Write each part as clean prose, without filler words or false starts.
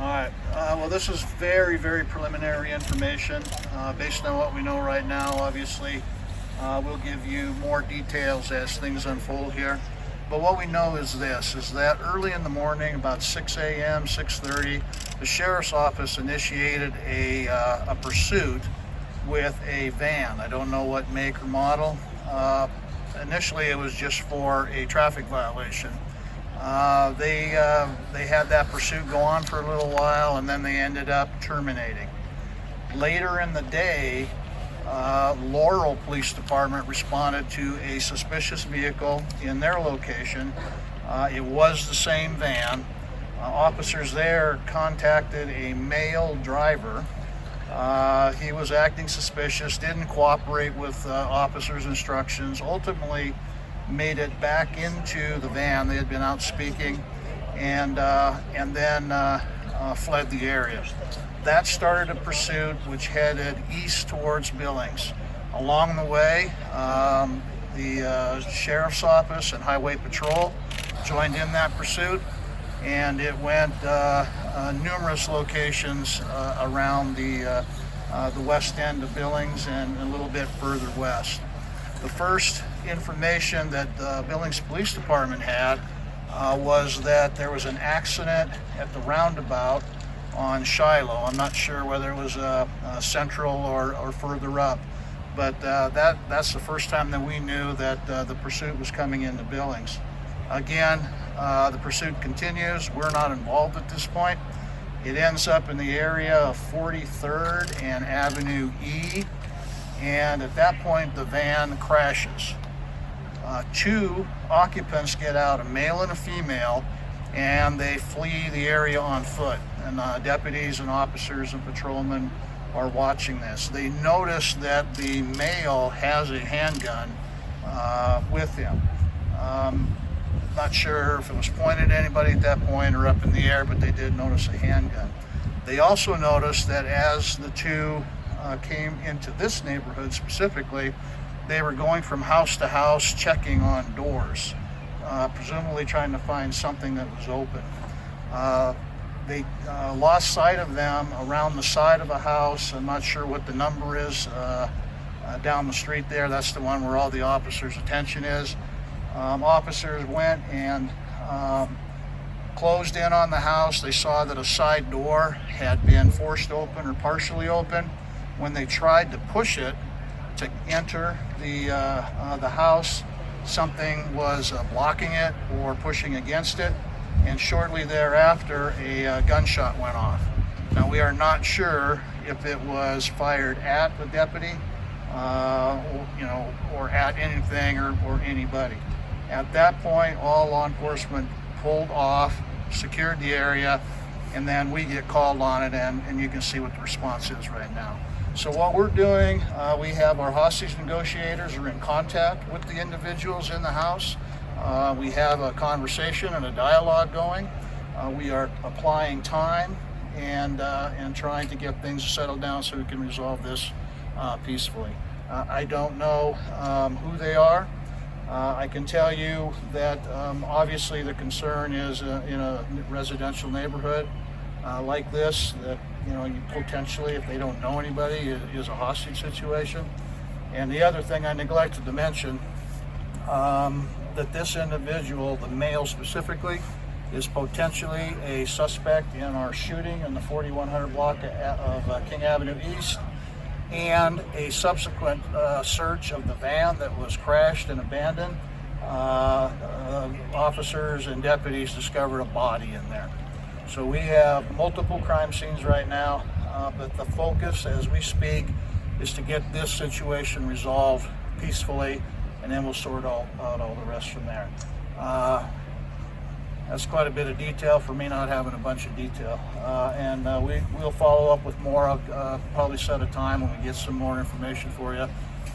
All right. Well, this is very, very preliminary information. Based on what we know right now, obviously, we'll give you more details as things unfold here. But what we know is this, is that early in the morning, about 6 a.m., 6:30, the sheriff's office initiated a pursuit with a van. I don't know what make or model. Initially, it was just for a traffic violation. They had that pursuit go on for a little while, and then they ended up terminating. Later in the day, Laurel Police Department responded to a suspicious vehicle in their location. It was the same van. Officers there contacted a male driver. He was acting suspicious, didn't cooperate with officers' instructions, ultimately made it back into the van. They had been out speaking, and then fled the area. That started a pursuit which headed east towards Billings. Along the way, the sheriff's office and highway patrol joined in that pursuit, and it went numerous locations around the west end of Billings and a little bit further west. The first information that the Billings Police Department had was that there was an accident at the roundabout on Shiloh. I'm not sure whether it was central or further up, but that's the first time that we knew that the pursuit was coming into Billings. Again, the pursuit continues. We're not involved at this point. It ends up in the area of 43rd and Avenue E, and at that point the van crashes. Two occupants get out, a male and a female, and they flee the area on foot. And deputies and officers and patrolmen are watching this. They notice that the male has a handgun with him. Not sure if it was pointed at anybody at that point or up in the air, but they did notice a handgun. They also noticed that as the two came into this neighborhood specifically, they were going from house to house checking on doors, presumably trying to find something that was open. They lost sight of them around the side of a house. I'm not sure what the number is down the street there. That's the one where all the officers' attention is. Officers went and closed in on the house. They saw that a side door had been forced open or partially open. When they tried to push it to enter the house, something was blocking it or pushing against it, and shortly thereafter a gunshot went off. Now, we are not sure if it was fired at the deputy or at anything or anybody. At that point, all law enforcement pulled off, secured the area, and then we get called on it, and you can see what the response is right now. So what we're doing, we have our hostage negotiators are in contact with the individuals in the house. We have a conversation and a dialogue going. We are applying time and trying to get things settled down so we can resolve this peacefully. I don't know who they are. I can tell you that obviously the concern is in a residential neighborhood like this, that you potentially, if they don't know anybody, it is a hostage situation. And the other thing I neglected to mention, that this individual, the male specifically, is potentially a suspect in our shooting in the 4100 block of King Avenue East, and a subsequent search of the van that was crashed and abandoned. Officers and deputies discovered a body in there. So we have multiple crime scenes right now, but the focus as we speak is to get this situation resolved peacefully, and then we'll sort out all the rest from there. That's quite a bit of detail for me not having a bunch of detail. And we'll follow up with more. I'll probably set a time when we get some more information for you,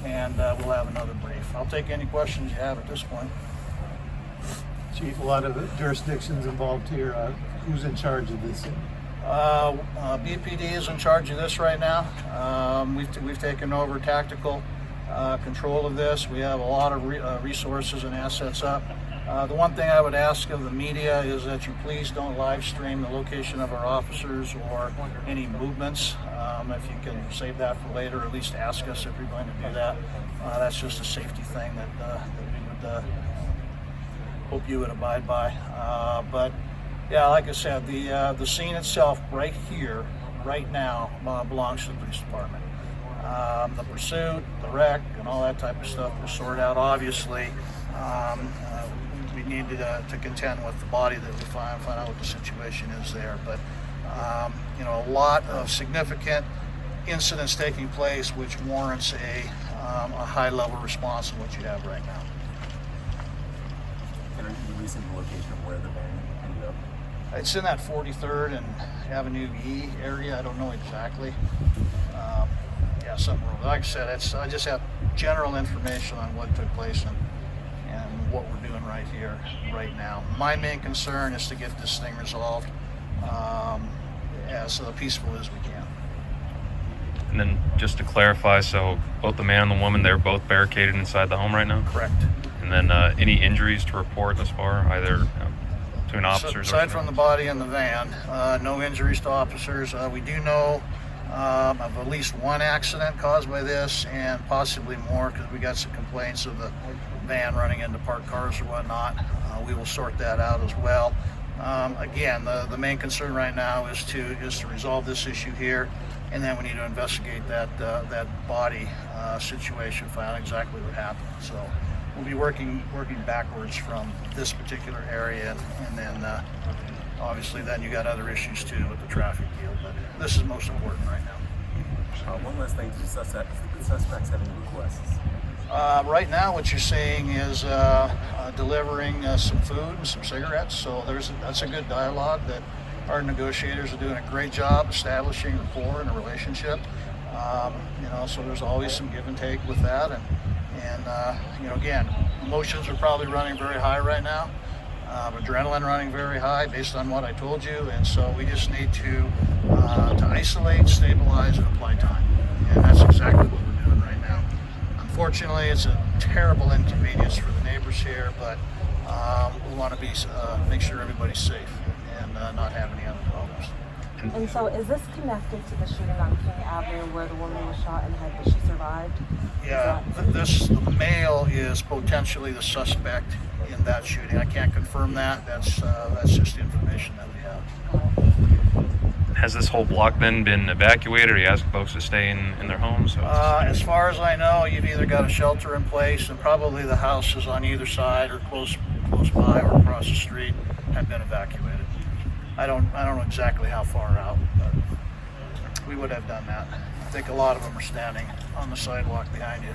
and we'll have another brief. I'll take any questions you have at this point. Chief, a lot of the jurisdictions involved here. Who's in charge of this? BPD is in charge of this right now. We've taken over tactical control of this. We have a lot of resources and assets up. The one thing I would ask of the media is that you please don't live stream the location of our officers or any movements. If you can save that for later, or at least ask us if you're going to do that. That's just a safety thing that we would hope you would abide by. But yeah, like I said, the scene itself right here, right now, belongs to the police department. The pursuit, the wreck, and all that type of stuff will sort out. Obviously, we need to contend with the body that we find out what the situation is there. But you know, a lot of significant incidents taking place, which warrants a high-level response in what you have right now. Can you release the location of where the van ended up? It's in that 43rd and Avenue E area. I don't know exactly. Yeah, something wrong. Like I said, I just have general information on what took place and what we're doing right here, right now. My main concern is to get this thing resolved as peaceful as we can. And then just to clarify, so both the man and the woman, they're both barricaded inside the home right now? Correct. And then any injuries to report thus far, either between officers Aside or from the body in the van, no injuries to officers. We do know of at least one accident caused by this, and possibly more, because we got some complaints of the van running into parked cars or whatnot. We will sort that out as well. Again, the main concern right now is to resolve this issue here, and then we need to investigate that body situation, find out exactly what happened. So we'll be working backwards from this particular area, and then obviously then you got other issues too with the traffic deal, but this is most important right now. One last thing, do the suspects have any requests? Right now what you're seeing is delivering some food and some cigarettes, so that's a good dialogue that our negotiators are doing a great job establishing rapport and a relationship. You know, so there's always some give and take with that, and you know, again, emotions are probably running very high right now. Adrenaline running very high based on what I told you, and so we just need to isolate, stabilize, and apply time, and that's exactly what we're doing right now. Unfortunately, it's a terrible inconvenience for the neighbors here, but we want to make sure everybody's safe and not have any other problems. And so is this connected to the shooting on King Avenue where the woman was shot in the head but she survived? Yeah, the male is potentially the suspect in that shooting. I can't confirm that. That's just the information that we have. Has this whole block then been evacuated, or you ask folks to stay in their homes? So As far as I know, you've either got a shelter in place, and probably the houses on either side or close by or across the street have been evacuated. I don't know exactly how far out, but we would have done that. I think a lot of them are standing on the sidewalk behind you.